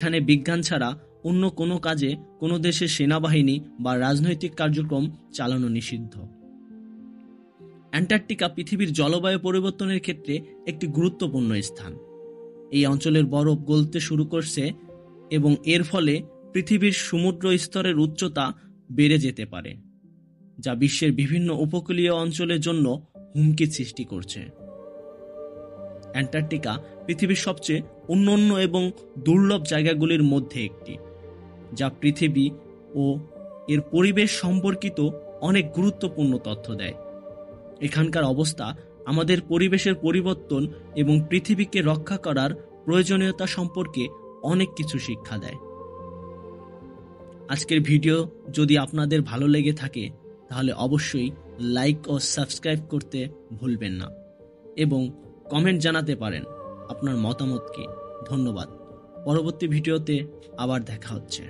এখানে বিজ্ঞান ছাড়া অন্য কোনো কাজে কোনো দেশের সেনাবাহিনী বা রাজনৈতিক কার্যক্রম চালানো নিষিদ্ধ। অ্যান্টার্কটিকা পৃথিবীর জলবায়ু পরিবর্তনের ক্ষেত্রে একটি গুরুত্বপূর্ণ স্থান। এই অঞ্চলের বরফ গলতে শুরু করছে এবং এর ফলে পৃথিবীর সমুদ্র স্তরের উচ্চতা বেড়ে যেতে পারে, যা বিশ্বের বিভিন্ন উপকূলীয় অঞ্চলের জন্য হুমকি সৃষ্টি করছে। অ্যান্টার্কটিকা পৃথিবীর সবচেয়ে অনন্য এবং দুর্লভ জায়গাগুলির মধ্যে একটি, যা পৃথিবী ও এর পরিবেশ সম্পর্কিত অনেক গুরুত্বপূর্ণ তথ্য দেয়। এখানকার অবস্থা আমাদের পরিবেশের পরিবর্তন এবং পৃথিবীকে রক্ষা করার প্রয়োজনীয়তা সম্পর্কে অনেক কিছু শিক্ষা দেয়। আজকের ভিডিও যদি আপনাদের ভালো লেগে থাকে তাহলে অবশ্যই লাইক ও সাবস্ক্রাইব করতে ভুলবেন না এবং কমেন্ট জানাতে পারেন আপনার মতামত কি। ধন্যবাদ। পরবর্তী ভিডিওতে আবার দেখা হচ্ছে।